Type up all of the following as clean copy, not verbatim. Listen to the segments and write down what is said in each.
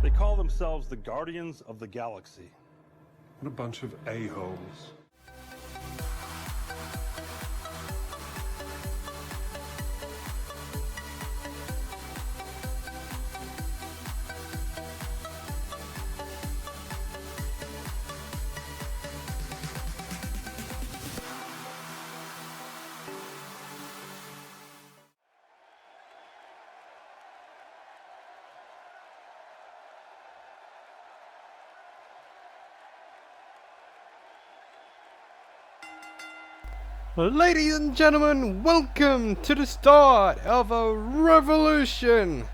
They call themselves the Guardians of the Galaxy. What a bunch of a-holes. Ladies and gentlemen, welcome to the start of a revolution.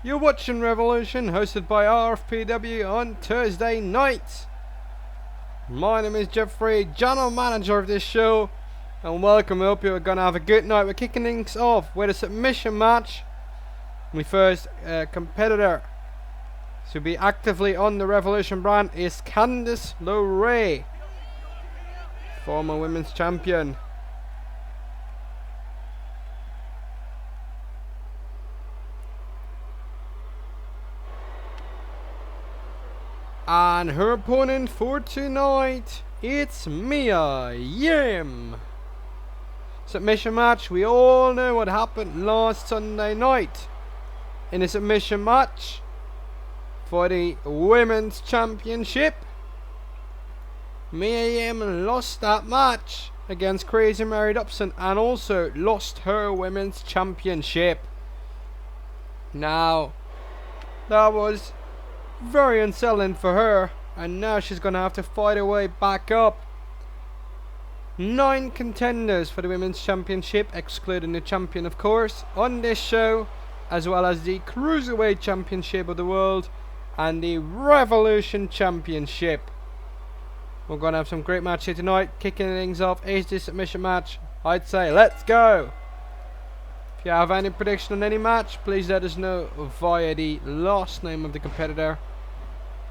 You're watching Revolution, hosted by RFPW on Thursday night. My name is Jeffrey, general manager of this show, and welcome. I hope you're gonna have a good night. We're kicking things off with a submission match. My first competitor to be actively on the Revolution brand is Candice LeRae, former women's champion. And her opponent for tonight, it's Mia Yim. Submission match. We all know what happened last Sunday night in a submission match for the Women's Championship. Mia Yim lost that match against Crazy Mary Dobson and also lost her Women's Championship. Now, that was very unsettling for her, and now she's gonna have to fight her way back up. 9 contenders for the Women's Championship, excluding the champion of course, on this show, as well as the Cruiserweight Championship of the World and the Revolution Championship. We're gonna have some great matches here tonight. Kicking things off is the submission match. I'd say let's go. If you have any prediction on any match, please let us know via the last name of the competitor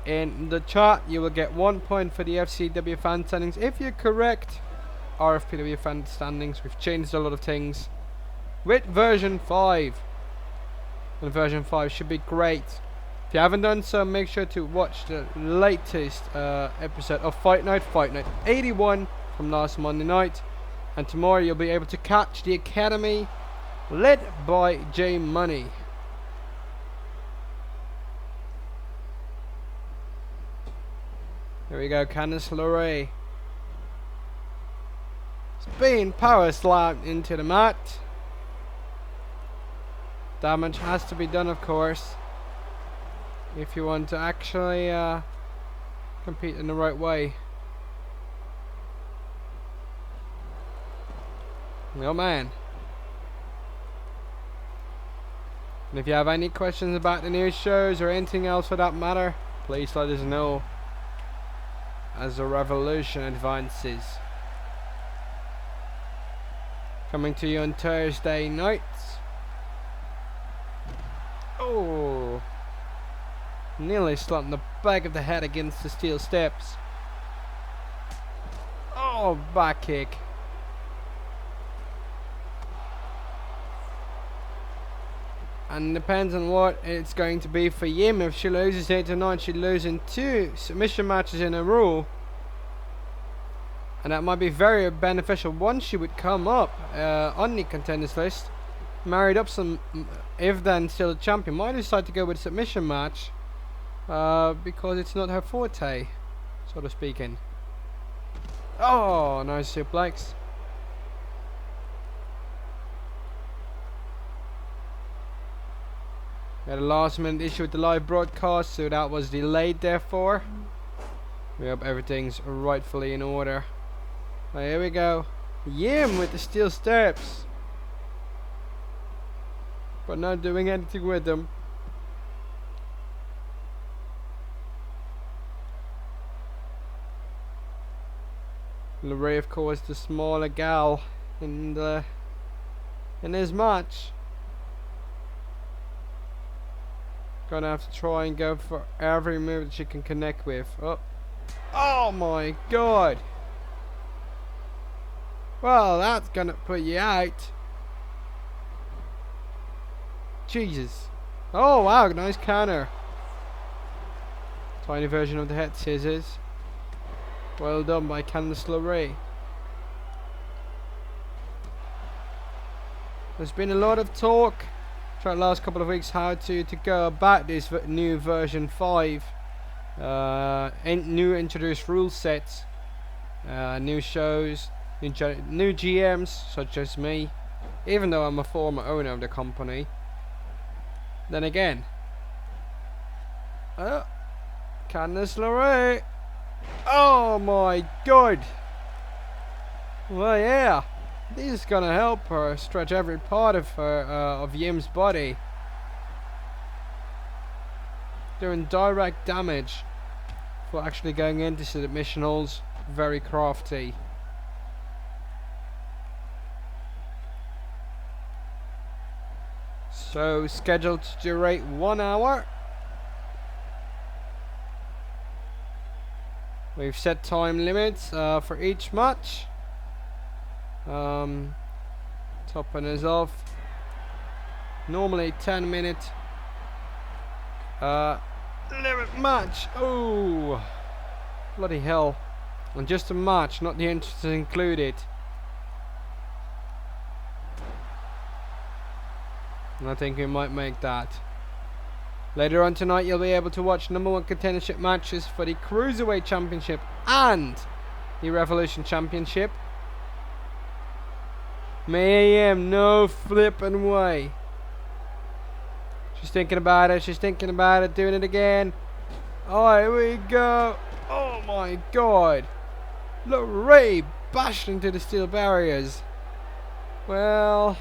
in the chat. You will get 1 point for the FCW fan standings if you're correct. RFPW fan standings, we've changed a lot of things with version 5, and version 5 should be great. If you haven't done so, make sure to watch the latest episode of Fight Night 81 from last Monday night, and tomorrow you'll be able to catch the Academy led by J Money. Here we go, Candice LeRae. It's being power slammed into the mat. Damage has to be done, of course, if you want to actually compete in the right way. Oh man. And if you have any questions about the new shows or anything else for that matter, please let us know as the revolution advances. Coming to you on Thursday nights. Oh, nearly slapped the back of the head against the steel steps. Oh, back kick. And depends on what it's going to be for Yim. If she loses here tonight, she's losing 2 submission matches in a row, and that might be very beneficial once she would come up on the contenders list. Married up some, if then still a champion, might decide to go with a submission match because it's not her forte, sort of speaking. Oh, nice suplex. We had a last minute issue with the live broadcast, so that was delayed therefore. We hope everything's rightfully in order. Right, here we go. Yim with the steel steps, but not doing anything with them. LeRae, of course, the smaller gal in this match. Gonna have to try and go for every move that she can connect with. Oh my god. Well, that's gonna put you out. Jesus. Oh wow, nice counter. Tiny version of the head scissors. Well done by Candice LeRae. There's been a lot of talk throughout the last couple of weeks how to go about this new version 5. New introduced rule sets, new shows, new GMs such as me, even though I'm a former owner of the company. Then again, Candice LeRae. Oh my god. Well, yeah, this is gonna help her stretch every part of her of Yim's body, doing direct damage for actually going into submission holds. Very crafty. So scheduled to durate 1 hour. We've set time limits for each match. Topping us off. Normally 10-minute limit match. Oh, bloody hell! And just a match, not the entrances included. And I think we might make that. Later on tonight, you'll be able to watch #1 contendership matches for the Cruiserweight Championship and the Revolution Championship. Mayhem, no flipping way. She's thinking about it. She's thinking about it. Doing it again. Oh, here we go. Oh my god. LeRae bashed into the steel barriers. Well,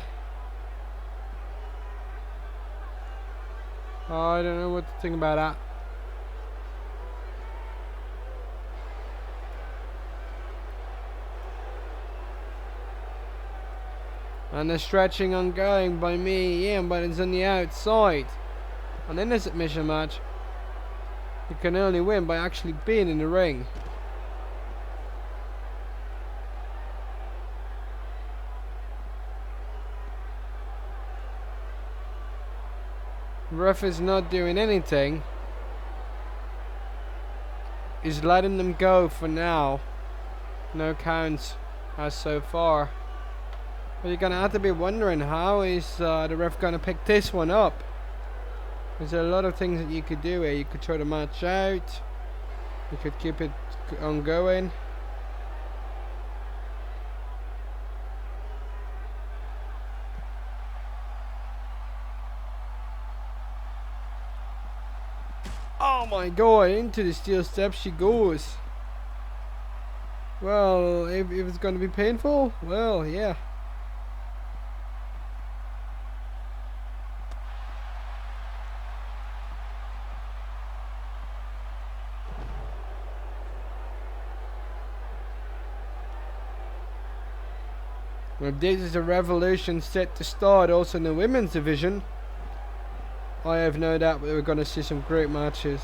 I don't know what to think about that. And the stretching ongoing by me, yeah, but it's on the outside. And in a submission match, you can only win by actually being in the ring. The ref is not doing anything. He's letting them go for now. No counts as so far. But you're gonna have to be wondering, how is the ref gonna pick this one up? There's a lot of things that you could do here. You could try to match out. You could keep it ongoing. Oh my god, into the steel steps she goes. Well, if it's going to be painful, well, yeah. Well, this is a revolution set to start also in the women's division. I have no doubt that we're going to see some great matches.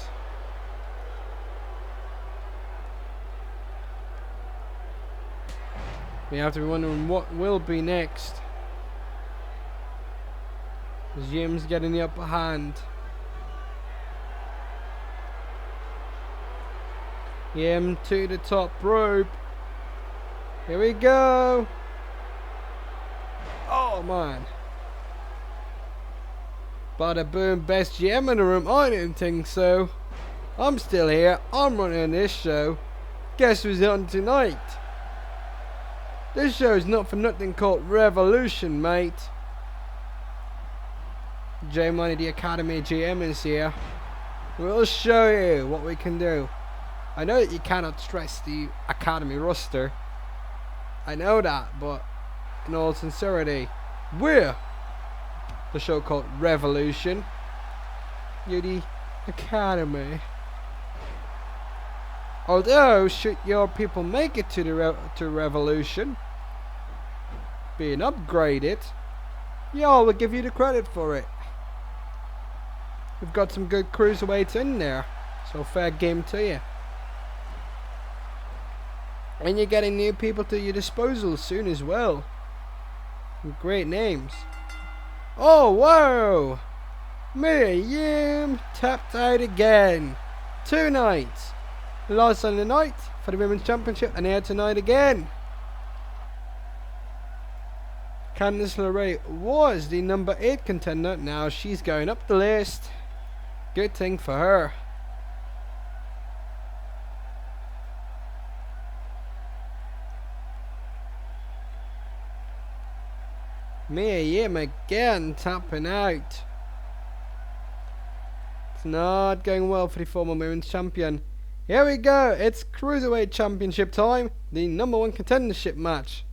We have to be wondering what will be next. As Yim's getting the upper hand. Yim to the top rope. Here we go. Oh man. Bada boom, best GM in the room. I didn't think so. I'm still here. I'm running this show. Guess who's on tonight? This show's not for nothing called Revolution, mate. J Money, the Academy GM, is here. We'll show you what we can do. I know that you cannot stress the Academy roster. I know that, but in all sincerity, we're the show called Revolution. You're the Academy. Although, should your people make it to the Revolution, being upgraded, y'all will give you the credit for it. We've got some good cruiserweights in there, so fair game to you. And you're getting new people to your disposal soon as well. Some great names. Oh, wow! Yim tapped out again. 2 nights. Last Sunday night for the Women's Championship, and here tonight again. Candice LeRae was the number 8 contender. Now she's going up the list. Good thing for her. Mia Yim again tapping out. It's not going well for the former women's champion. Here we go. It's Cruiserweight Championship time. The number 1 contendership match.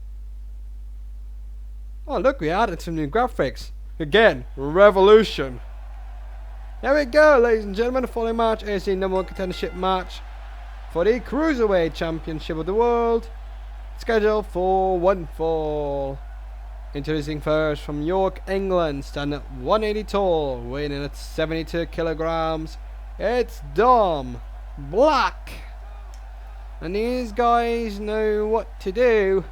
Oh look, we added some new graphics. Again, revolution. Here we go, ladies and gentlemen. The following match is the number 1 contendership match for the Cruiserweight Championship of the World. Scheduled for one fall. Introducing first from York, England, standing at 180 tall, weighing in at 72 kilograms. It's Dom Black. And these guys know what to do.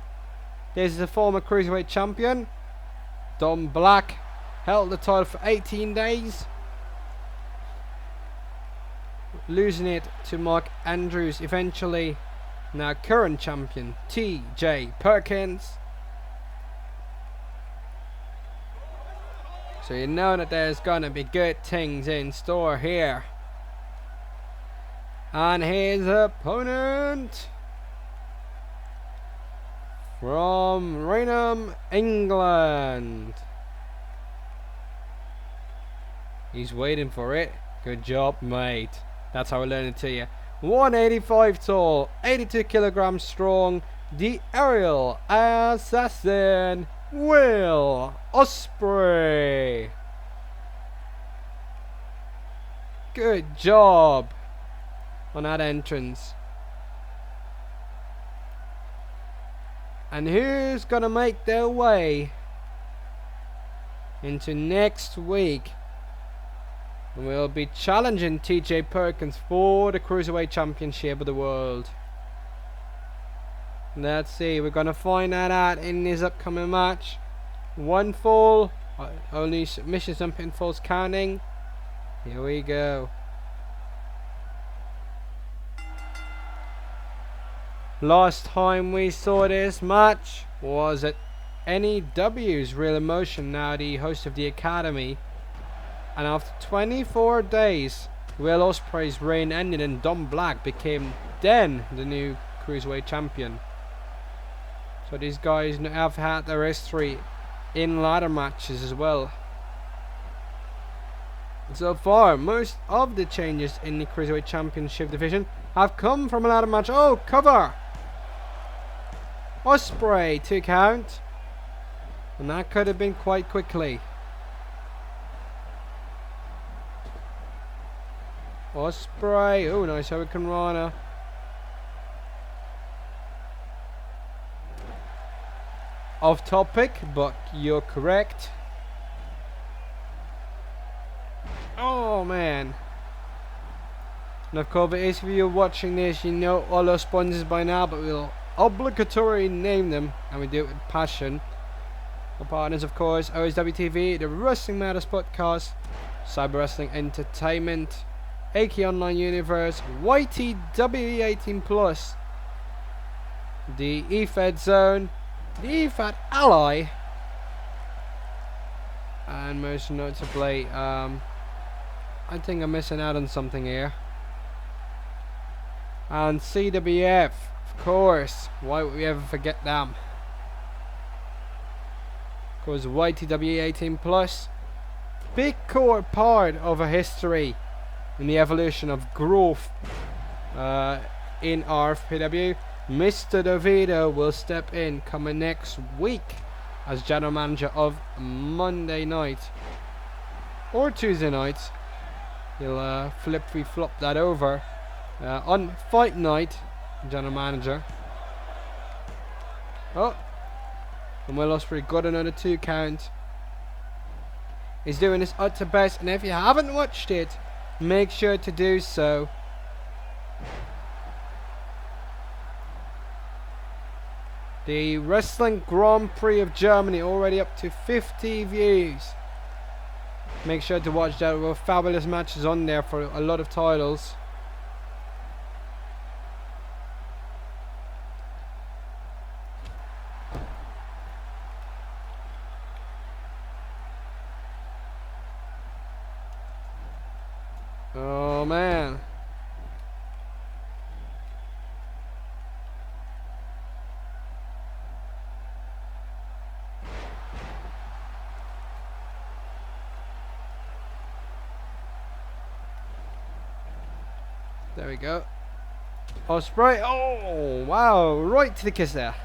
This is a former Cruiserweight champion. Dom Black held the title for 18 days. Losing it to Mark Andrews eventually. Now current champion TJ Perkins. So you know that there's gonna be good things in store here. And his opponent from Raynham, England. He's waiting for it. Good job, mate. That's how I learned it to you. 185 tall, 82 kilograms strong. The aerial assassin, Will Ospreay. Good job on that entrance. And who's gonna make their way into next week? We'll be challenging TJ Perkins for the Cruiserweight Championship of the World. Let's see, we're gonna find that out in this upcoming match. One fall, only submissions and pinfalls counting. Here we go. Last time we saw this match was at NEW's Real Emotion, now the host of the Academy. And after 24 days, Will Ospreay's reign ended and Dom Black became then the new Cruiserweight champion. So these guys have had their history in ladder matches as well. So far, most of the changes in the Cruiserweight Championship division have come from a ladder match. Oh, cover! Ospreay 2 count. And that could have been quite quickly. Ospreay, oh nice Hurricane Rana. Off topic, but you're correct. Oh man. And of course, if you're watching this, you know all our sponsors by now, but we'll obligatory name them, and we do it with passion. Our partners, of course, OSW TV, the Wrestling Matters Podcast, Sabre Wrestling Entertainment, AK Online Universe, YTWE 18+, the EFED Zone, the EFED Ally, and most notably, I think I'm missing out on something here, and CWF, of course. Why would we ever forget them? Of course, YTWE 18+, big core part of a history in the evolution of growth in RFPW. Mr. DeVito will step in coming next week as general manager of Monday night or Tuesday night. He'll flip that over on Fight Night, general manager. Oh, and Will Ospreay got another 2 count. He's doing his utter best, and if you haven't watched it, make sure to do so. The Wrestling Grand Prix of Germany already up to 50 views. Make sure to watch that. There were fabulous matches on there for a lot of titles. Oh man. There we go. Ospreay. Oh, wow. Right to the kiss there.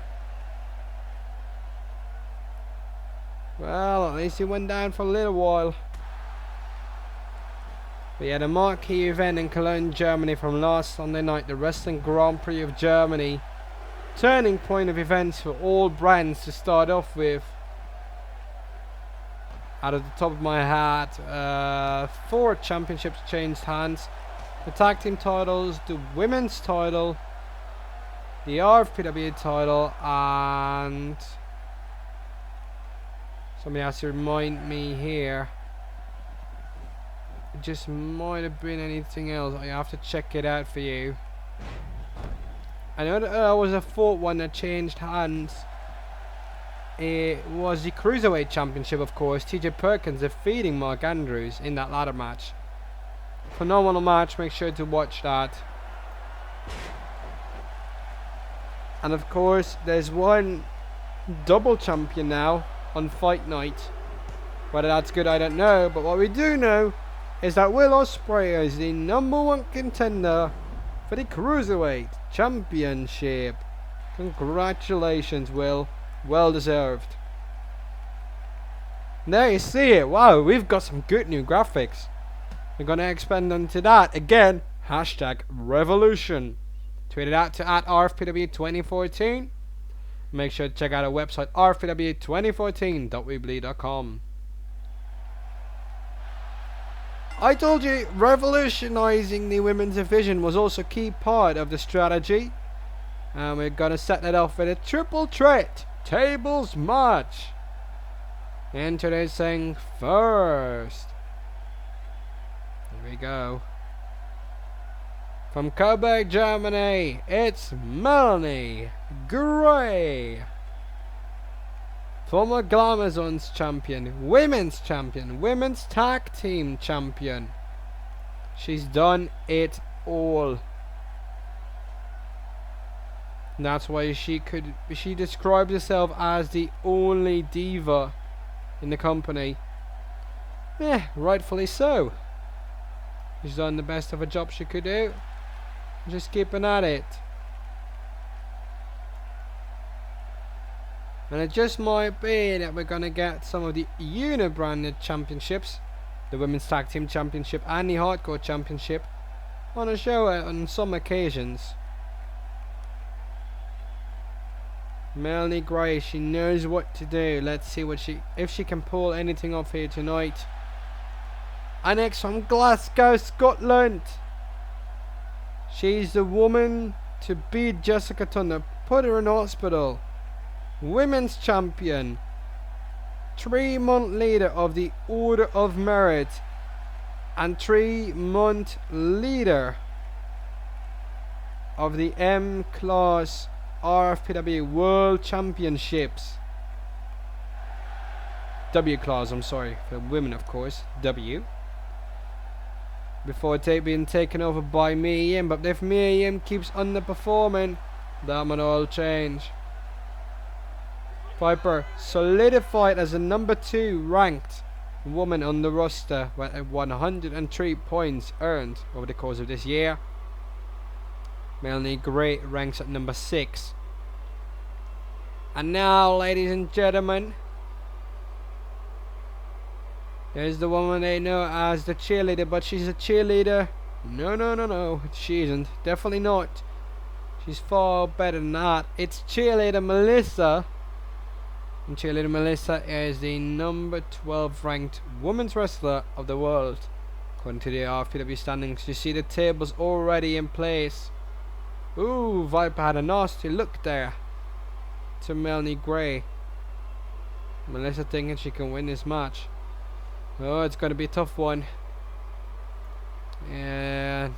Well, at least he went down for a little while. But yeah, the marquee event in Cologne, Germany from last Sunday night, the Wrestling Grand Prix of Germany. Turning point of events for all brands to start off with. Out of the top of my hat, 4 championships changed hands. The tag team titles, the women's title, the RFPW title, and somebody has to remind me here. It just might have been anything else. I have to check it out for you. I know that there was a 4th one that changed hands. It was the Cruiserweight Championship, of course. TJ Perkins defeating Mark Andrews in that ladder match. Phenomenal match, make sure to watch that. And of course, there's one double champion now on Fight Night. Whether that's good, I don't know. But what we do know is that Will Ospreay is the #1 contender for the Cruiserweight Championship. Congratulations, Will. Well deserved. There you see it. Wow, we've got some good new graphics. We're going to expand onto that. Again, hashtag Revolution. Tweet it out to @RFPW2014. Make sure to check out our website, rfpw2014.weebly.com. I told you revolutionizing the women's division was also a key part of the strategy. And we're going to set that off with a triple threat tables match. Introducing first. Here we go. From Coburg, Germany, it's Melanie Gray. Former Glamazons champion, women's tag team champion. She's done it all. And that's why she described herself as the only diva in the company. Yeah, rightfully so. She's done the best of a job she could do. Just keeping at it. And it just might be that we're going to get some of the uni-branded championships, the Women's Tag Team Championship and the Hardcore Championship, on a show on some occasions. Melanie Gray, she knows what to do. Let's see if she can pull anything off here tonight. And next from Glasgow, Scotland. She's the woman to beat Jessica Thunder, put her in hospital. Women's champion, 3-month leader of the Order of Merit, and 3-month leader of the M-Class RFPW World Championships. W-Class, I'm sorry, for women of course, W. Before being taken over by Mia Yim, but if Mia Yim keeps underperforming, that might all change. Viper solidified as the #2 ranked woman on the roster with 103 points earned over the course of this year. Melanie Gray ranks at #6. And now, ladies and gentlemen, there's the woman they know as the cheerleader, but she's a cheerleader. No, she isn't. Definitely not. She's far better than that. It's cheerleader Melissa. And cheerleader Melissa is the #12 ranked women's wrestler of the world, according to the RFPW standings. You see the tables already in place. Ooh, Viper had a nasty look there to Melanie Gray. Melissa thinking she can win this match. Oh, it's going to be a tough one. And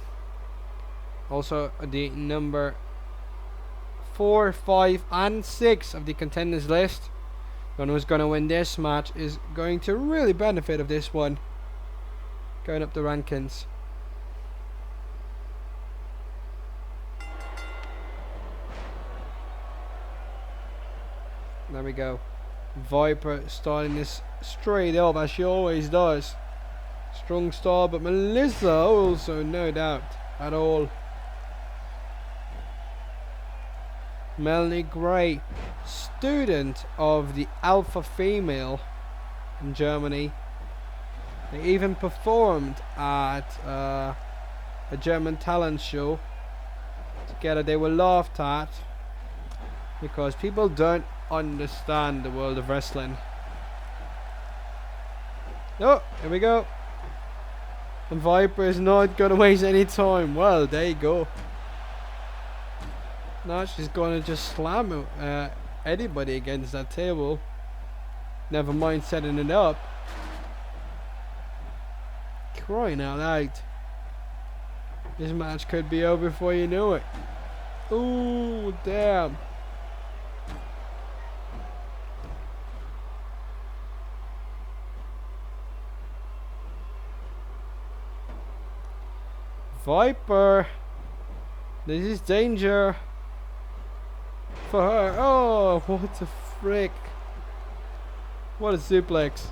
also the number 4, 5 and 6 of the contenders list. The one who's going to win this match is going to really benefit of this one, going up the rankings. There we go. Viper starting this straight up as she always does. Strong start, but Melissa also no doubt at all. Melanie Gray, student of the Alpha Female in Germany. They even performed at a German talent show together. They were laughed at because people don't understand the world of wrestling. Oh, here we go. And Viper is not going to waste any time. Well, there you go. Now she's going to just slam anybody against that table. Never mind setting it up. Crying out loud. This match could be over before you know it. Ooh, damn. Viper. This is danger for her. Oh, what the frick. What a suplex.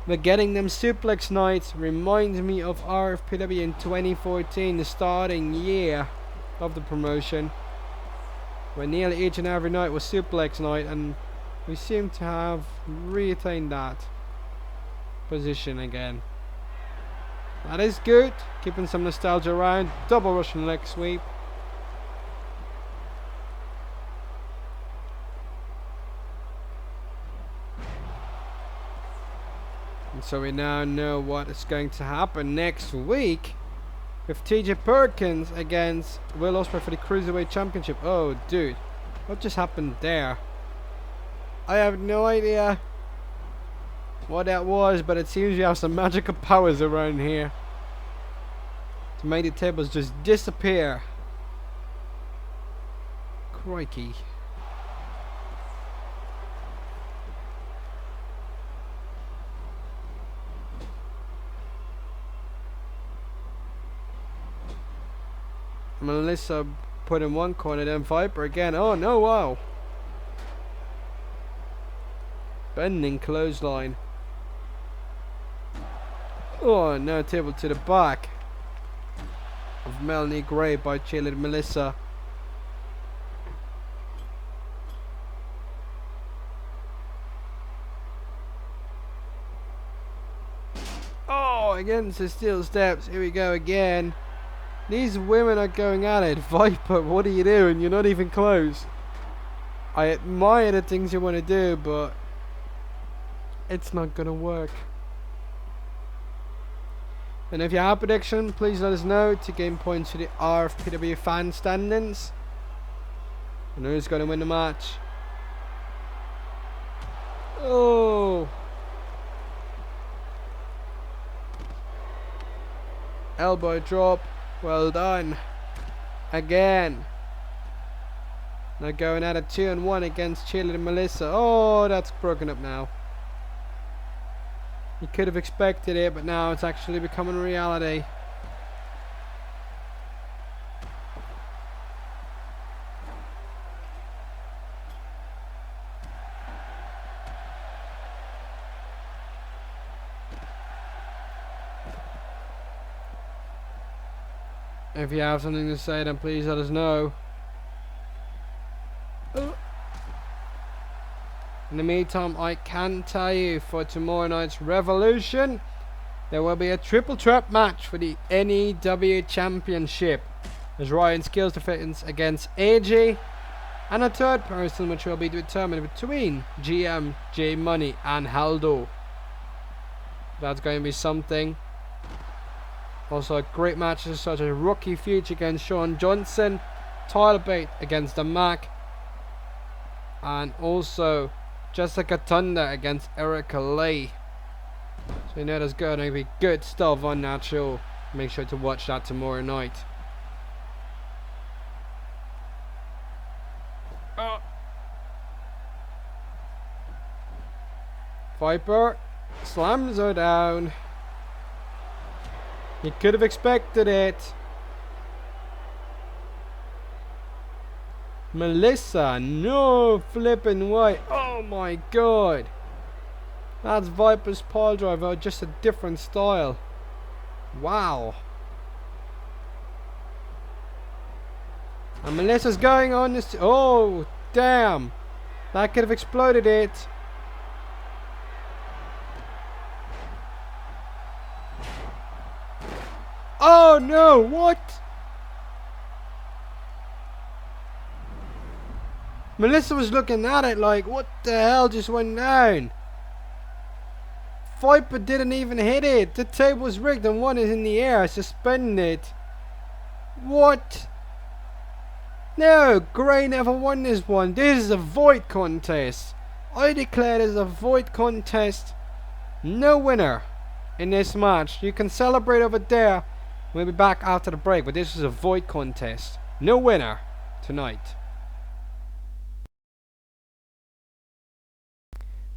But getting them suplex nights reminds me of RFPW in 2014, the starting year of the promotion, where nearly each and every night was suplex night, and we seem to have retained that position again. That is good, keeping some nostalgia around. Double Russian leg sweep. And so we now know what is going to happen next week with TJ Perkins against Will Ospreay for the Cruiserweight Championship. Oh, dude, what just happened there? I have no idea what that was, but it seems you have some magical powers around here to make the tables just disappear. Crikey. Melissa put in one corner, then Viper again. Oh no, wow. Bending clothesline. Oh no, table to the back of Melanie Gray by Cheerleader Melissa. Oh, against the steel steps. Here we go again. These women are going at it. Viper, what are you doing? You're not even close. I admire the things you want to do, but it's not gonna work. And if you have a prediction, please let us know to gain points for the RFPW fan standings. And who's going to win the match? Oh! Elbow drop. Well done. Again. Now going at a 2-on-1 against Cheerleader Melissa. Oh, that's broken up now. You could have expected it, but now it's actually becoming reality. If you have something to say, then please let us know. In the meantime, I can tell you for tomorrow night's Revolution, there will be a triple threat match for the NEW Championship, as Ryan Skills defends against AJ, and a third person which will be determined between GM, J Money and Haldo. That's going to be something. Also great matches such as Rookie Future against Sean Johnson, Tyler Bate against the Mac, and also Jessica Thunder against Erica Lee. So you know there's going to be good stuff on that show. Make sure to watch that tomorrow night. Viper slams her down. You could have expected it. Melissa, no flipping way. Oh my god. That's Viper's pile driver, just a different style. Wow. And Melissa's going on this. Oh, damn. That could have exploded it. Oh no, what? Melissa was looking at it like, what the hell just went down? Viper didn't even hit it. The tape was rigged and one is in the air, suspended. What? No, Gray never won this one. This is a void contest. I declare this a void contest. No winner in this match. You can celebrate over there. We'll be back after the break, but this is a void contest. No winner tonight.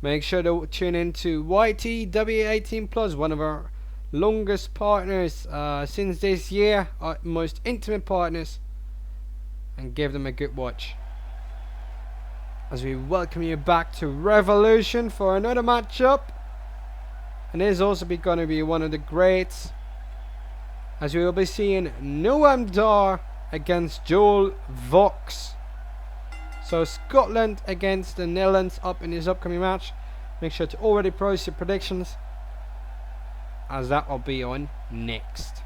Make sure to tune in to YTW18 Plus, one of our longest partners since this year, our most intimate partners, and give them a good watch. As we welcome you back to Revolution for another matchup, and this is also going to be one of the greats, as we will be seeing Noam Dar against Joel Vox. So Scotland against the Netherlands up in this upcoming match. Make sure to already post your predictions, as that will be on next.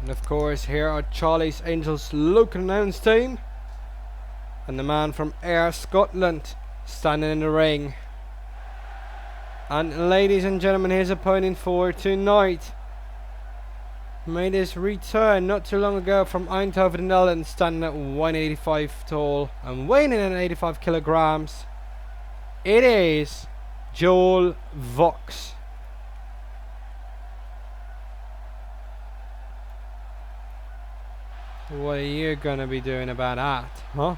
And of course, here are Charlie's Angels local announce team, and the man from Ayr, Scotland, standing in the ring. And ladies and gentlemen, his opponent for tonight made his return not too long ago from Eindhoven, Netherlands, standing at 185 tall and weighing in at 85 kilograms. It is Joel Vox. What are you gonna be doing about that, huh?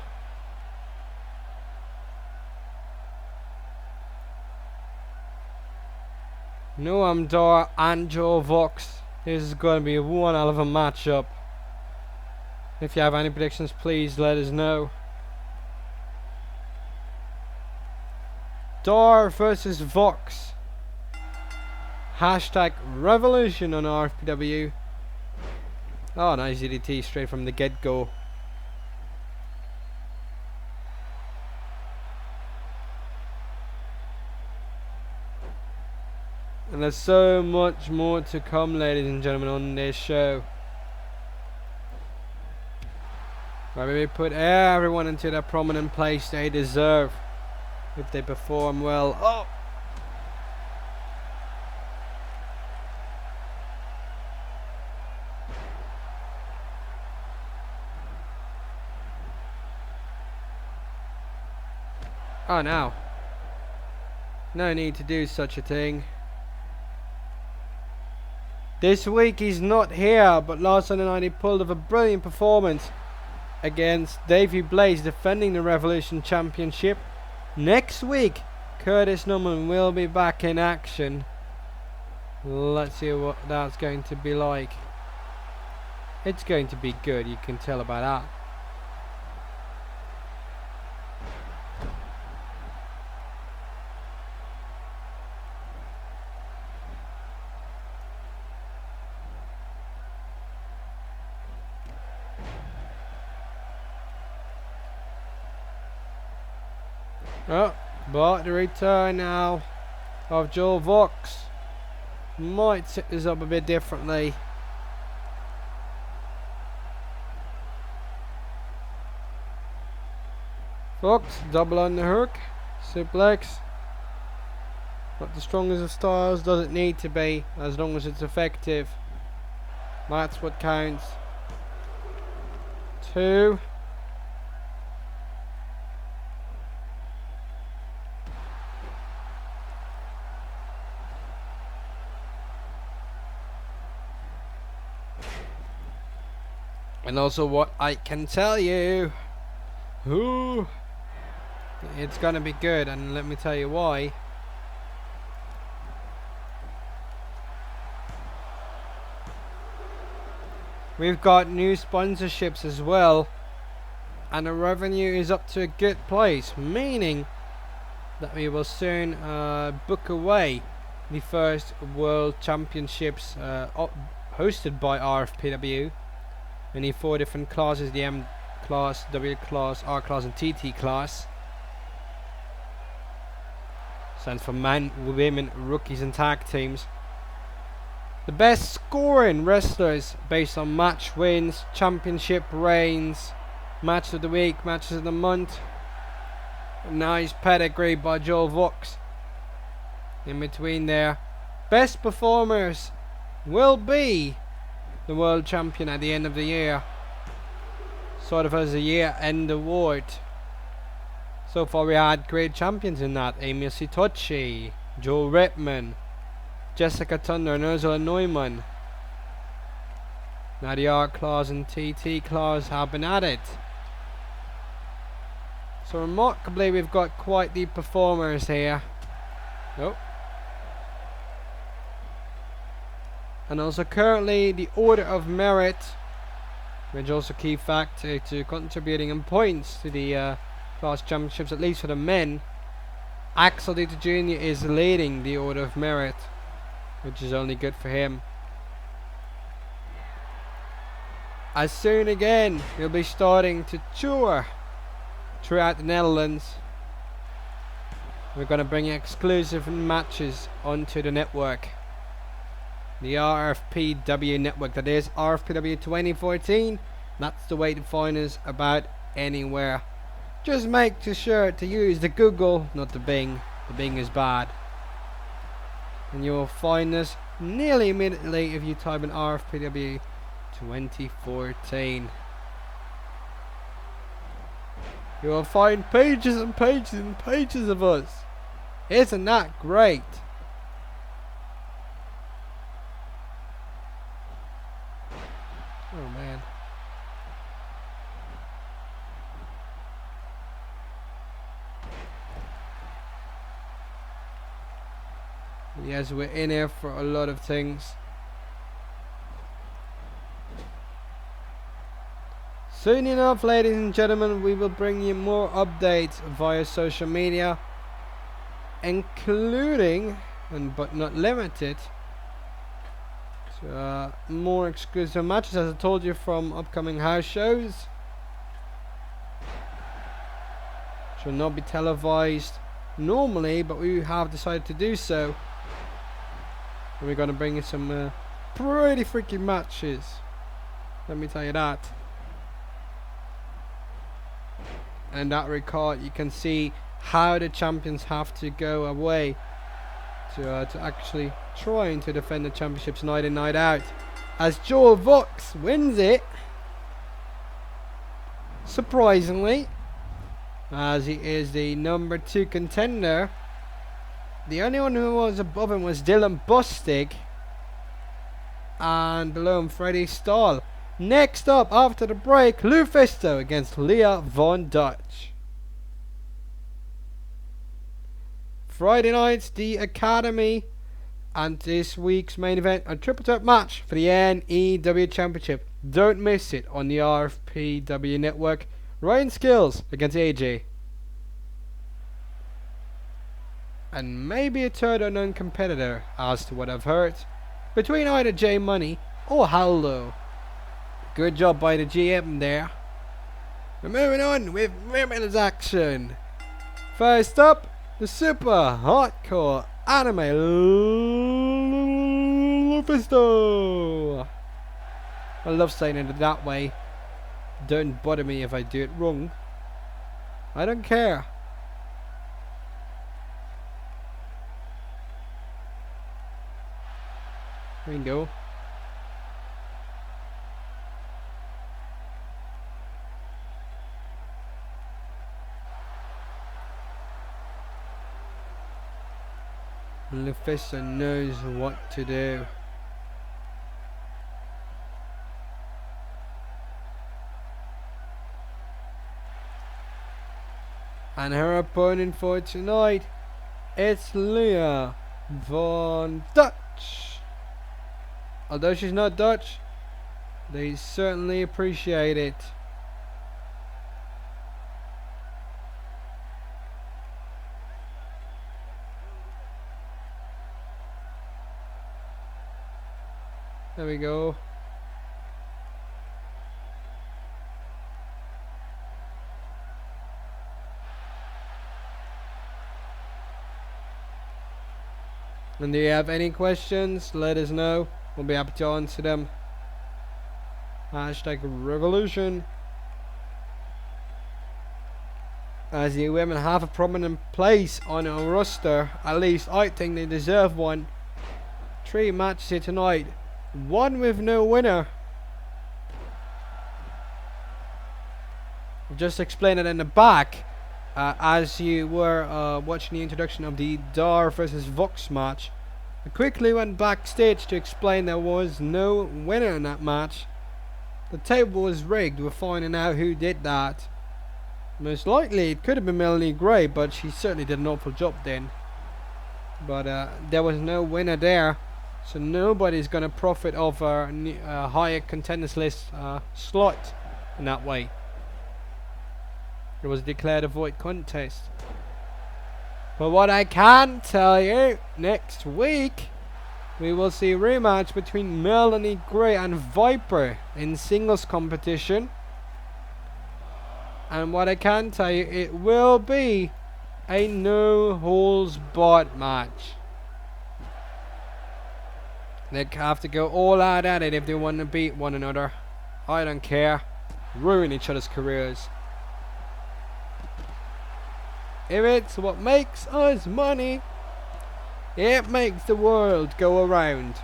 Noam Dar and Joel Vox. This is gonna be one hell of a matchup. If you have any predictions, please let us know. Dar versus Vox. Hashtag Revolution on RFPW. Oh, nice DDT straight from the get-go. And there's so much more to come, ladies and gentlemen, on this show. Where we put everyone into the prominent place they deserve if they perform well. Oh! Oh, no. No need to do such a thing. This week he's not here, but last Sunday night he pulled off a brilliant performance against Davey Blaze, defending the Revolution Championship. Next week, Curtis Norman will be back in action. Let's see what that's going to be like. It's going to be good, you can tell about that. Oh, but the return now of Joel Vox might set this up a bit differently. Vox, double on the hook, suplex. Not the strongest of styles, doesn't need to be, as long as it's effective. That's what counts. 2. And also what I can tell you, ooh, it's gonna be good, and let me tell you why. We've got new sponsorships as well, and the revenue is up to a good place, meaning that we will soon book away the first World Championships hosted by RFPW. We need 4 different classes: the M class, W class, R class and TT class. Stands for men, women, rookies and tag teams. The best scoring wrestlers based on match wins, championship reigns, match of the week, matches of the month. Nice pedigree by Joel Vox. In between there, best performers will be the world champion at the end of the year, sort of as a year-end award. So far we had great champions in that: Emil Sitochi, Joel Rittman, Jessica Thunder and Ursula Neumann. Now the R class and TT class have been added. So remarkably we've got quite the performers here. Nope. And also currently the order of merit, which is also a key factor to contributing in points to the class championships, at least for the men. Axel Dieter Jr. is leading the order of merit, which is only good for him. As soon again we'll be starting to tour throughout the Netherlands. We're going to bring exclusive matches onto the network. The RFPW network, that is RFPW 2014. That's the way to find us about anywhere. Just make sure to use the Google, not the Bing. The Bing is bad. And you will find us nearly immediately if you type in RFPW 2014. You will find pages and pages and pages of us. Isn't that great? Oh man. Yes, we're in here for a lot of things. Soon enough, ladies and gentlemen, we will bring you more updates via social media, including, but not limited, more exclusive matches, as I told you, from upcoming house shows. Shall not be televised normally, but we have decided to do so. And we're going to bring you some pretty freaky matches, let me tell you that. And in that regard, you can see how the champions have to go away to actually trying to defend the championships night in, night out. As Joel Vox wins it, surprisingly, as he is the number 2 contender. The only one who was above him was Dylan Bostic, and below him Freddy Stahl. Next up, after the break, LuFisto against Leah Von Dutch. Friday nights, the Academy, and this week's main event, a triple threat match for the NEW Championship. Don't miss it on the RFPW network. Ryan Skills against AJ. And maybe a third unknown competitor, as to what I've heard, between either J Money or Haldo. Good job by the GM there. We're moving on with women's action. First up, the super hardcore anime LuFisto. I love saying it that way. Don't bother me if I do it wrong. I don't care. Here we go. LuFisto knows what to do. And her opponent for tonight, it's Leah von Dutch. Although she's not Dutch, they certainly appreciate it. There we go. And do you have any questions? Let us know. We'll be happy to answer them. Hashtag revolution. As the women have a prominent place on our roster, at least I think they deserve one. 3 matches here tonight. 1 with no winner. Just explain it in the back. As you were watching the introduction of the Dar versus Vox match, I quickly went backstage to explain there was no winner in that match. The table was rigged. We're finding out who did that. Most likely it could have been Melanie Gray, but she certainly did an awful job then. But there was no winner there. So nobody's going to profit off a higher contenders list slot in that way. It was declared a void contest. But what I can tell you, next week we will see a rematch between Melanie Gray and Viper in singles competition. And what I can tell you, it will be a no holds barred match. They have to go all out at it if they want to beat one another. I don't care. Ruin each other's careers. If it's what makes us money, it makes the world go around.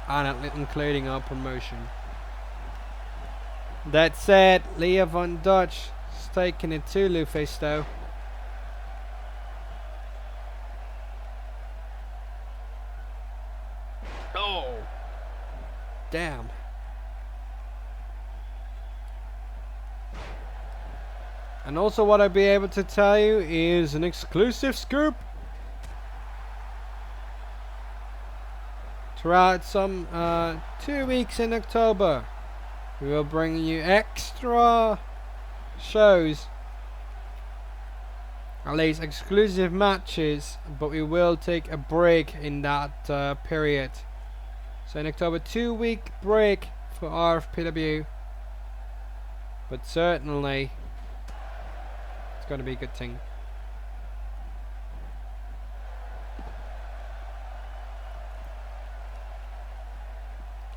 And including our promotion. That said, Leah von Dutch is taking it to LuFisto. Oh, damn. And also what I'll be able to tell you is an exclusive scoop. Throughout some 2 weeks in October, we will bring you extra shows, at least exclusive matches, but we will take a break in that period. So in October, 2-week break for RFPW, but certainly it's going to be a good thing.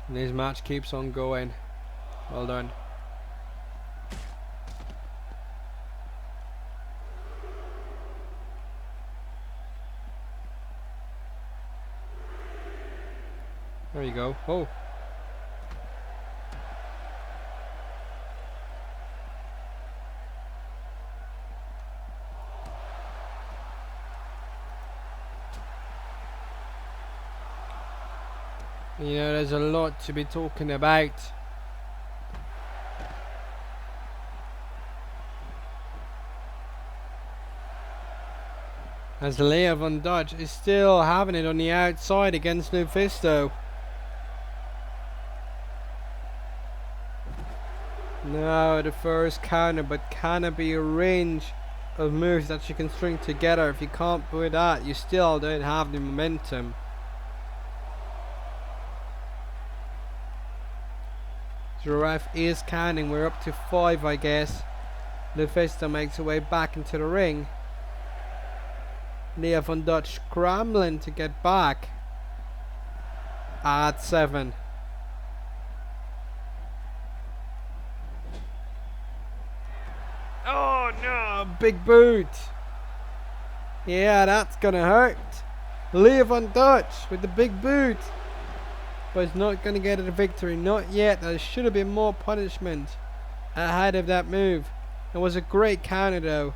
And this match keeps on going. Well done. There you go. Oh. You know, there's a lot to be talking about. As Leah von Dutch is still having it on the outside against LuFisto. No, the first counter, but can it be a range of moves that you can string together? If you can't do that, you still don't have the momentum. The ref is counting. We're up to 5, I guess. LuFisto makes her way back into the ring. Leah von Dutch scrambling to get back at 7. Oh no, big boot. Yeah, that's gonna hurt. Leah von Dutch with the big boot. But it's not gonna get a victory, not yet. There should have been more punishment ahead of that move. It was a great counter though,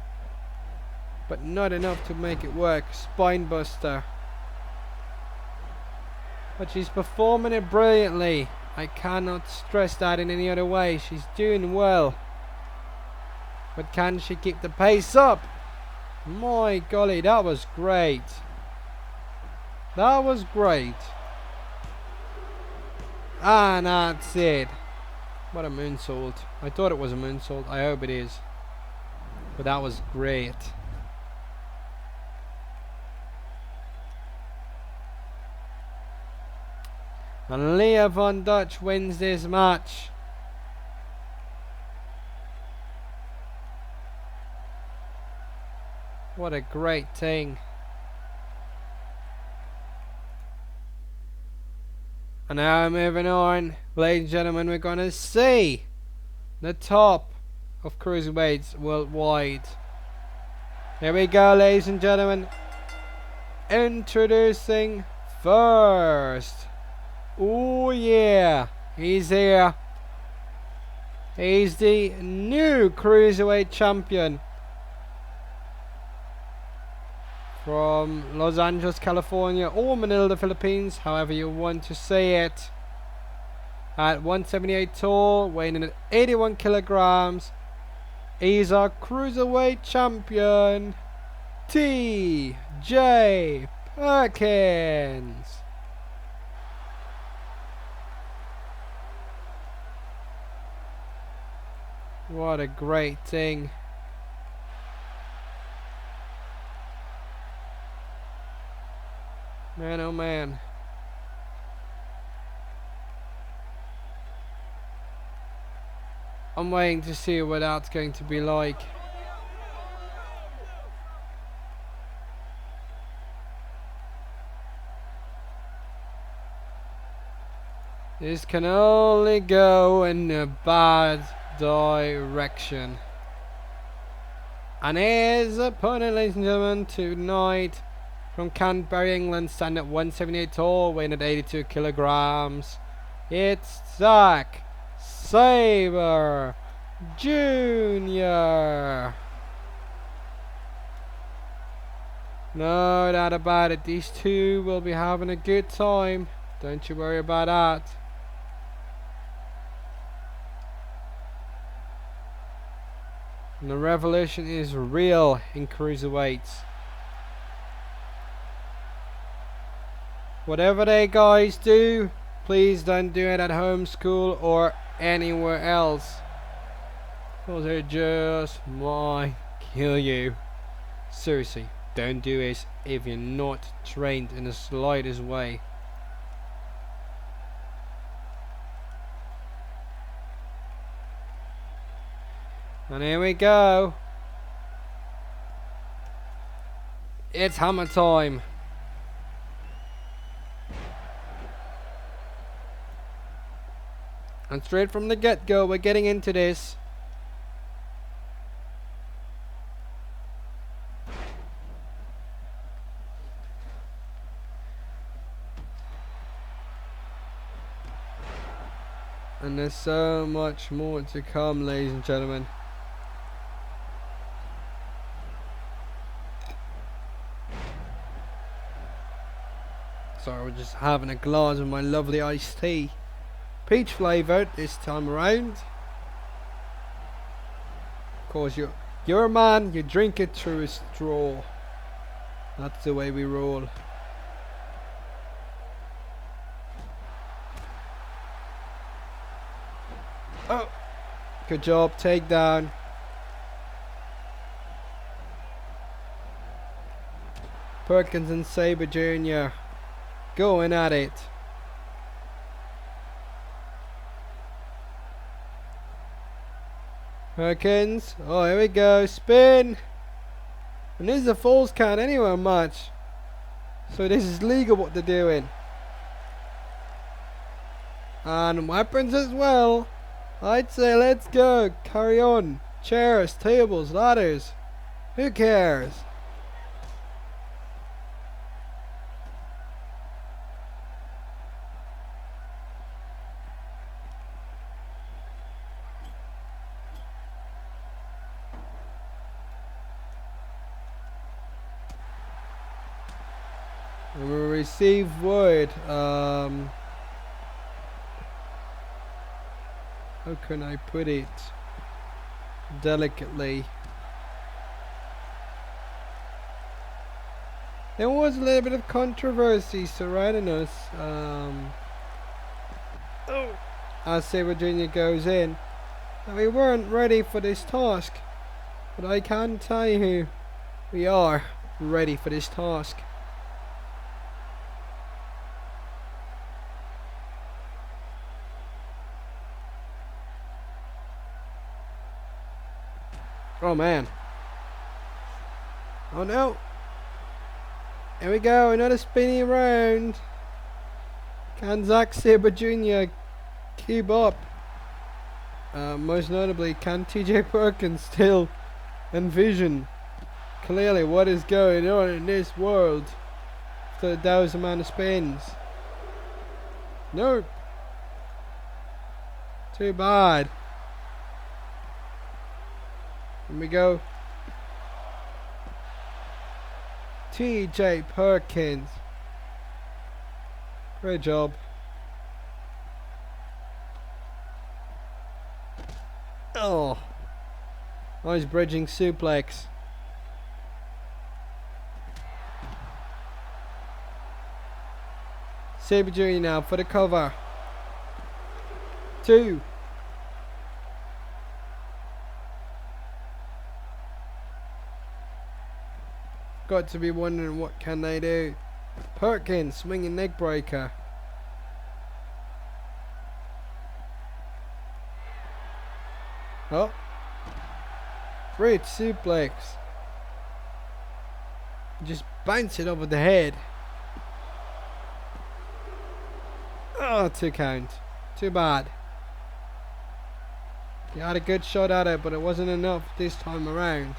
but not enough to make it work. Spine buster. But she's performing it brilliantly. I cannot stress that in any other way. She's doing well. But can she keep the pace up? My golly, that was great. That was great. And that's it. What a moonsault. I thought it was a moonsault. I hope it is. But that was great. And Leah von Dutch wins this match. What a great thing. And now moving on, ladies and gentlemen, we're going to see the top of Cruiserweights worldwide. Here we go, ladies and gentlemen. Introducing first. Oh yeah, he's here. He's the new Cruiserweight champion. From Los Angeles, California, or Manila, Philippines, however you want to say it. At 178 tall, weighing in at 81 kilograms, he's our Cruiserweight champion, T.J. Perkins. What a great thing. Man, oh man. I'm waiting to see what that's going to be like. This can only go in a bad direction. And here's the opponent, ladies and gentlemen, tonight. From Canterbury, England, standing at 178 tall, weighing at 82 kilograms. It's Zack Sabre Jr. No doubt about it, these two will be having a good time. Don't you worry about that. And the revolution is real in Cruiserweights. Whatever they guys do, please don't do it at home, school, or anywhere else. Because they just might kill you. Seriously, don't do it if you're not trained in the slightest way. And here we go. It's hammer time. And straight from the get-go, we're getting into this. And there's so much more to come, ladies and gentlemen. Sorry, we're just having a glass of my lovely iced tea. Peach flavoured this time around. Of course, you're a man, you drink it through a straw. That's the way we roll. Oh, Good job, takedown. Perkins and Sabre Jr. going at it. Perkins, oh here we go, spin. And this is a falls count anyway much. So this is legal what they're doing. And weapons as well. I'd say let's go, carry on. Chairs, tables, ladders. Who cares? We will receive word. How can I put it delicately? There was a little bit of controversy surrounding us. As Sabre Jr. goes in, and we weren't ready for this task. But I can tell you, we are ready for this task. Oh man. Oh no. Here we go, another spinny round. Can Zack Sabre Jr. keep up? Most notably, can TJ Perkins still envision clearly what is going on in this world after a 1,000 amount of spins? Nope. Too bad. Here we go. TJ Perkins. Great job. Oh. Nice bridging suplex. Sabre Jr. now for the cover. 2. Got to be wondering what can they do. Perkins swinging neck breaker. Oh, great suplex. Just bounce it over the head. Oh, 2 count. Too bad. He had a good shot at it, but it wasn't enough this time around.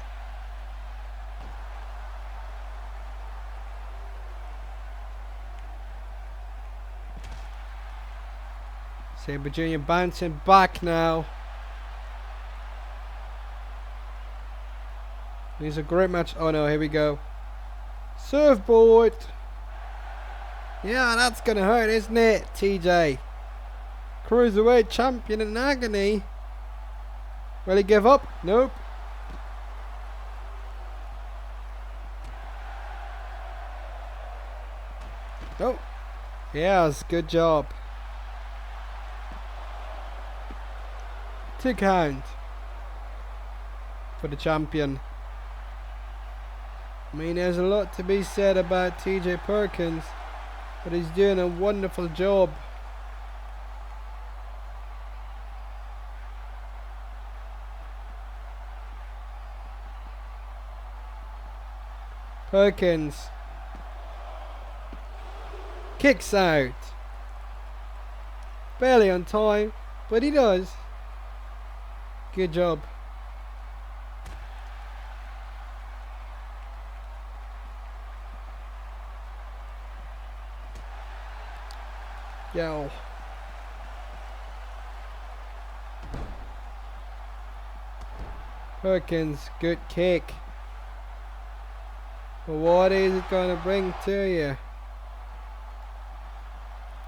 Sabre Jr. bouncing back now. These are great match. Oh no, here we go. Surfboard. Yeah, that's gonna hurt, isn't it, TJ? Cruiserweight champion in agony. Will he give up? Nope. Oh. Yes, good job. 2 count for the champion. I mean, there's a lot to be said about TJ Perkins, but he's doing a wonderful job. Perkins kicks out. Barely on time, but he does. Good job. Yo. Perkins, good kick. But what is it going to bring to you?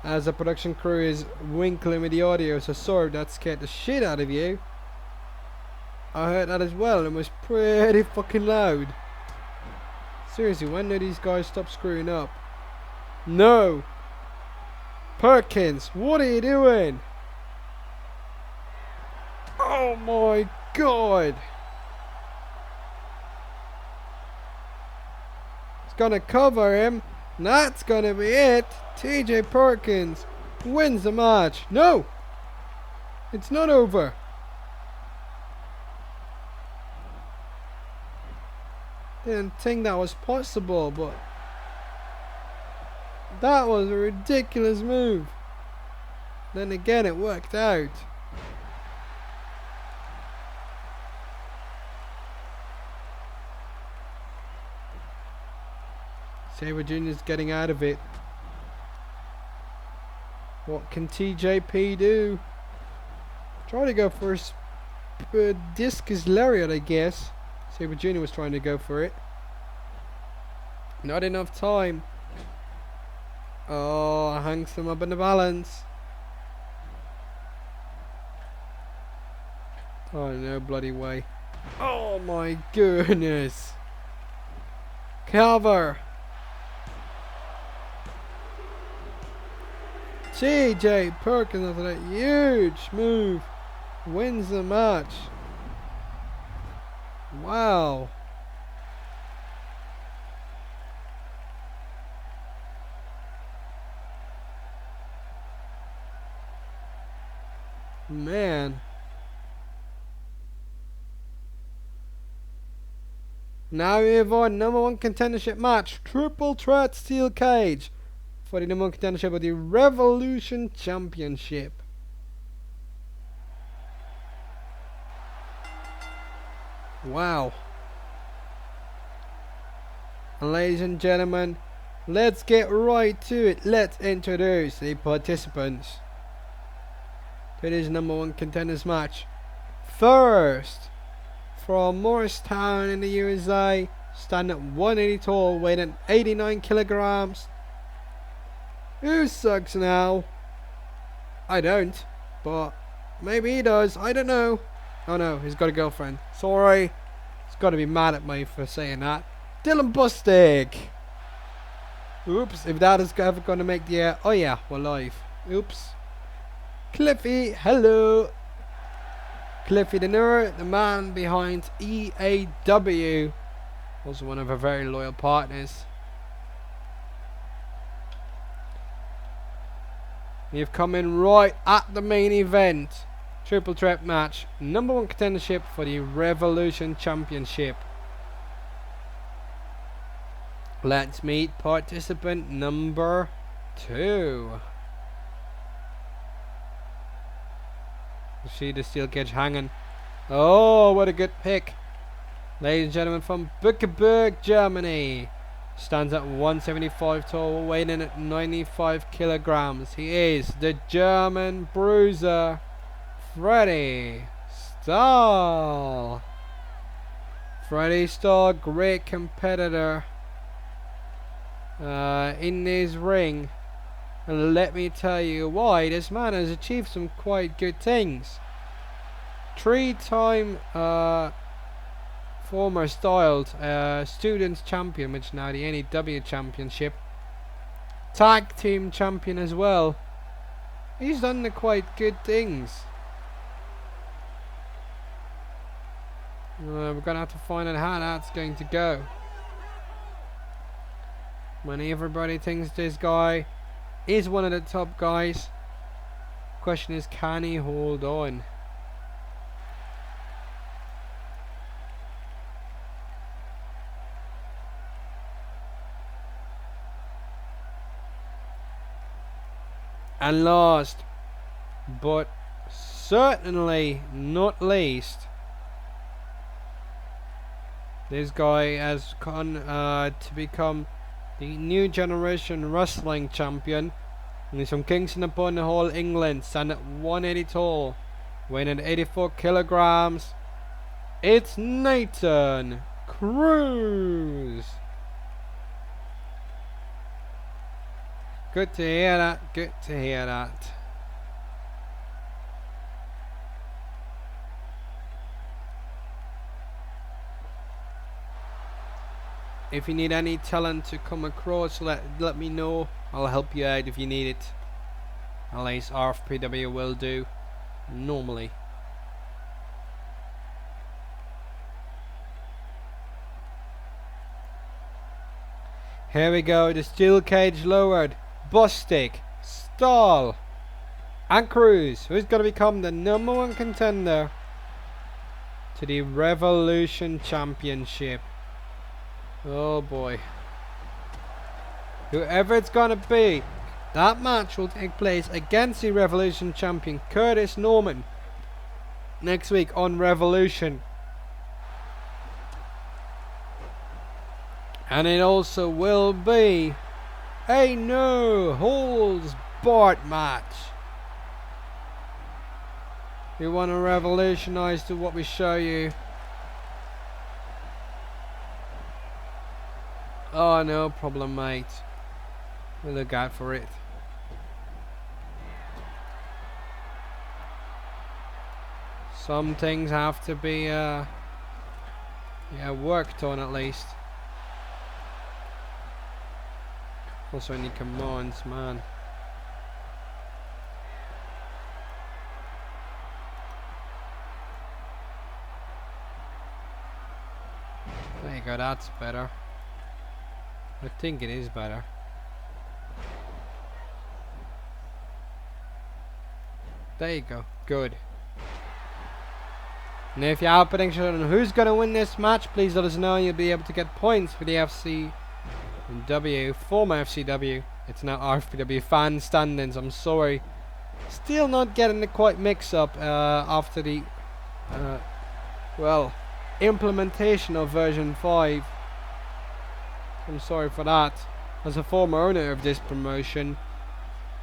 As the production crew is winkling with the audio, so sorry that scared the shit out of you. I heard that as well, and it was pretty fucking loud. Seriously, when do these guys stop screwing up? No! Perkins, what are you doing? Oh! Oh my god. It's gonna cover him. And that's gonna be it. TJ Perkins wins the match. No! It's not over. Didn't think that was possible, but that was a ridiculous move. Then again, it worked out. Sabre Jr.'s getting out of it. What can TJP do? Try to go for a discus lariat, I guess. Sabre Jr. was trying to go for it. Not enough time. Oh, hangs him up in the balance. Oh, no bloody way. Oh my goodness. Cover. TJ Perkins after that huge move wins the match. Wow. Man. Now we have our #1 contendership match. Triple threat steel cage for the #1 contendership of the Revolution Championship. Wow. And ladies and gentlemen, let's get right to it. Let's introduce the participants to this #1 contenders match. First, from Morristown in the USA, standing at 180 tall, weighing 89 kilograms. Who sucks now? I don't, but maybe he does. I don't know. Oh no, he's got a girlfriend. Sorry. He's got to be mad at me for saying that. Dylan Bostic. Oops, if that is ever going to make the oh yeah, we're live. Oops. Cliffy, hello. Cliffy the nerd, the man behind EAW. Also one of our very loyal partners. You've come in right at the main event. Triple threat match. #1 contendership for the Revolution Championship. Let's meet participant number 2. You see the steel cage hanging. Oh, what a good pick. Ladies and gentlemen, from Bückeburg, Germany. Stands at 175 tall, weighing in at 95 kilograms. He is the German bruiser, Freddy Stahl. Freddy Stahl, great competitor in his ring. And let me tell you why. This man has achieved some quite good things. 3-time former styled students champion, which is now the NEW championship. Tag team champion as well. He's done the quite good things. We're gonna have to find out how that's going to go. When everybody thinks this guy is one of the top guys, question is, can he hold on? And last but certainly not least, this guy has gone to become the new generation wrestling champion. And he's from Kingston upon Hull, England, standing at 180 tall, weighing at 84 kilograms. It's Nathan Cruz. Good to hear that, good to hear that. If you need any talent to come across, let me know. I'll help you out if you need it. At least RFPW will do, normally. Here we go. The steel cage lowered. Bostic, Stahl, and Cruz. Who's going to become the #1 contender to the Revolution Championship? Oh boy. Whoever it's going to be, that match will take place against the Revolution champion Curtis Norman next week on Revolution. And it also will be a no holds barred match. We want to revolutionize to what we show you. Oh, no problem, mate. We'll look out for it. Some things have to be worked on at least. Also any commands, man. There you go, that's better. I think it is better. There you go, good. Now if you have predictions on who's going to win this match, please let us know. You'll be able to get points for the FCW, former FCW. It's now RFPW fan standings, I'm sorry. Still not getting the quite mix up after the implementation of version 5. I'm sorry for that. As a former owner of this promotion,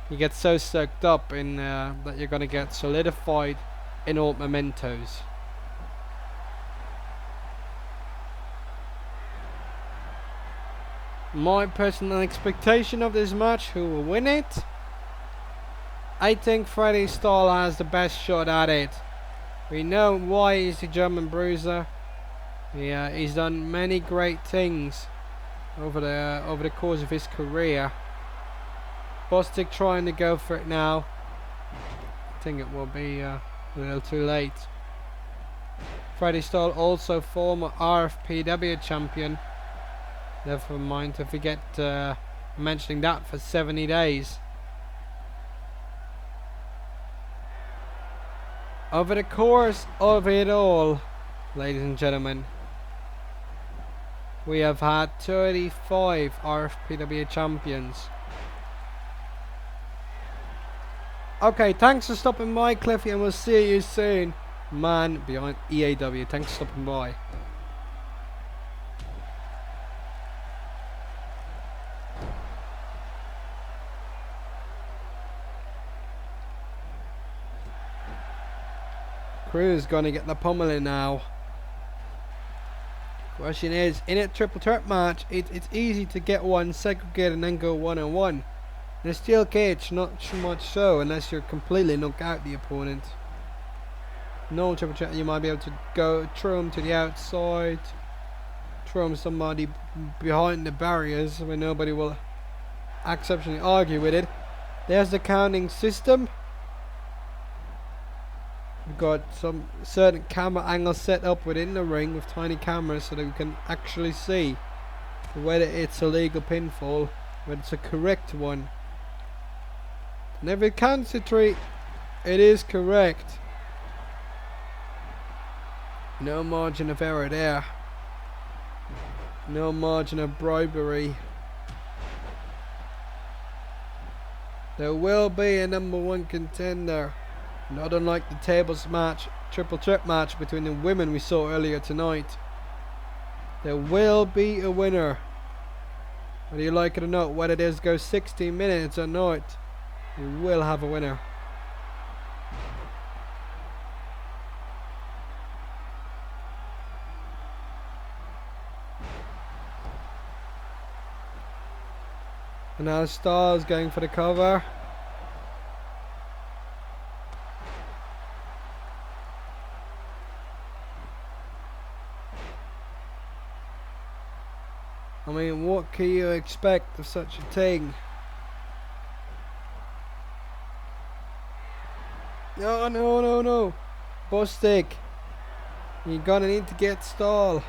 you get so soaked up in that you're going to get solidified in old mementos. My personal expectation of this match, who will win it? I think Freddy Stahl has the best shot at it. We know why he's the German bruiser. He's done many great things over the course of his career. Bostic trying to go for it now. I think it will be a little too late. Freddy Stahl, also former RFPW champion. Never mind to forget mentioning that for 70 days. Over the course of it all, ladies and gentlemen, we have had 35 RFPW champions. Okay, thanks for stopping by, Cliffy, and we'll see you soon. Man behind EAW, thanks for stopping by. Cruz gonna get the pummeling now. Question is, in a triple threat match, it's easy to get one segregated and then go one-on-one. In a steel cage, not so much so, unless you're completely knock out the opponent. No triple threat, you might be able to go throw him to the outside, throw him somebody behind the barriers where nobody will exceptionally argue with it. There's the counting system. We've got some certain camera angles set up within the ring with tiny cameras so that we can actually see whether it's a legal pinfall, whether it's a correct one. And if it counts to 3, it is correct. No margin of error there. No margin of bribery. There will be a #1 contender. Not unlike the tables match, triple threat match between the women we saw earlier tonight. There will be a winner. Whether you like it or not, whether this goes 16 minutes or not, we will have a winner. And now Stahl's going for the cover. I mean, what can you expect of such a thing? No, no, no, no. Bostic, you're gonna need to get Stahl.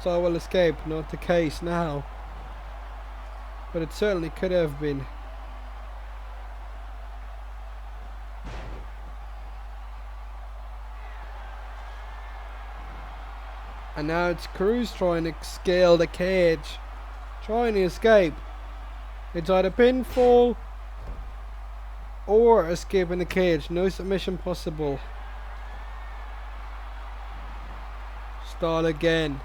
Stahl will escape, not the case now. but it certainly could have been. And now it's Cruz trying to scale the cage, trying to escape. It's either pinfall or escaping the cage. No submission possible. Stahl again.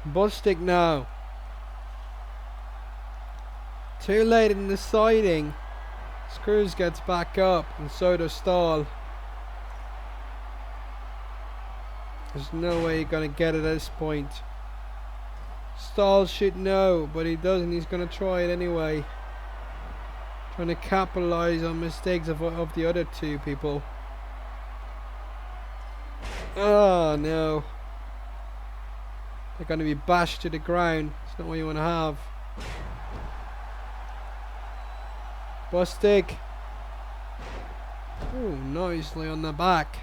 Bostic now. Too late in deciding. Cruz gets back up, and so does Stahl. There's no way you're gonna get it at this point. Stahl should know, but he doesn't. He's gonna try it anyway. Trying to capitalize on mistakes of the other two people. Oh no. They're gonna be bashed to the ground. It's not what you wanna have. Bostic. Oh, nicely on the back.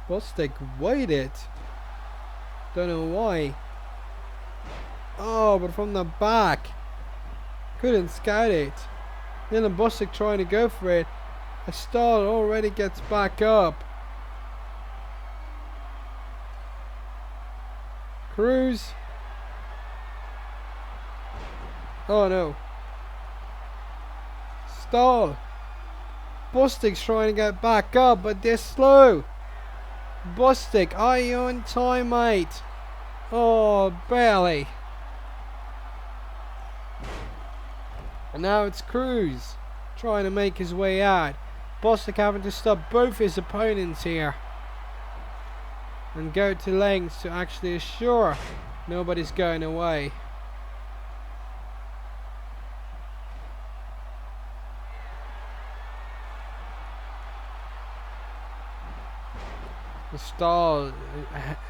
Bostic waited. Don't know why. Oh, but from the back. Couldn't scout it. Then Bostic trying to go for it. A Stahl already gets back up. Cruz. Oh no. Stahl. Bostic's trying to get back up, but they're slow. Bostic, are you on time, mate? Oh, barely. And now it's Cruz trying to make his way out. Bostic having to stop both his opponents here and go to lengths to actually assure nobody's going away. Stahl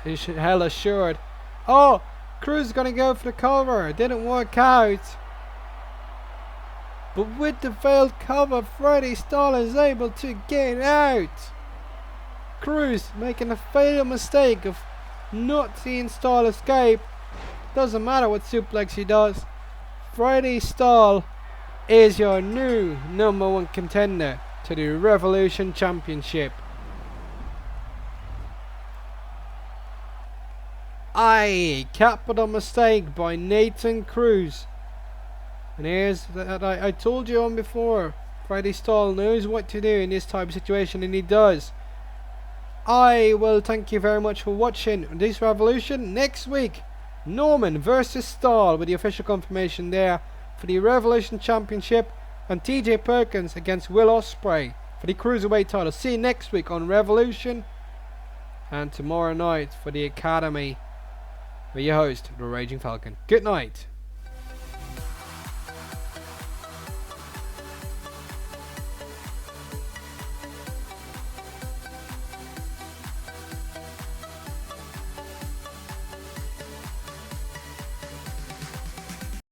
is hell assured. Oh, Cruz is gonna go for the cover. It didn't work out. But with the failed cover, Freddy Stahl is able to get out. Cruz making a fatal mistake of not seeing Stahl escape. Doesn't matter what suplex he does. Freddy Stahl is your new #1 contender to the Revolution Championship. Aye, capital mistake by Nathan Cruz. And here's that I told you on before. Freddy Stahl knows what to do in this type of situation, and he does. I will thank you very much for watching this Revolution. Next week, Norman versus Stahl with the official confirmation there for the Revolution Championship, and TJ Perkins against Will Ospreay for the Cruiserweight title. See you next week on Revolution, and tomorrow night for the Academy with your host, the Raging Falcon. Good night.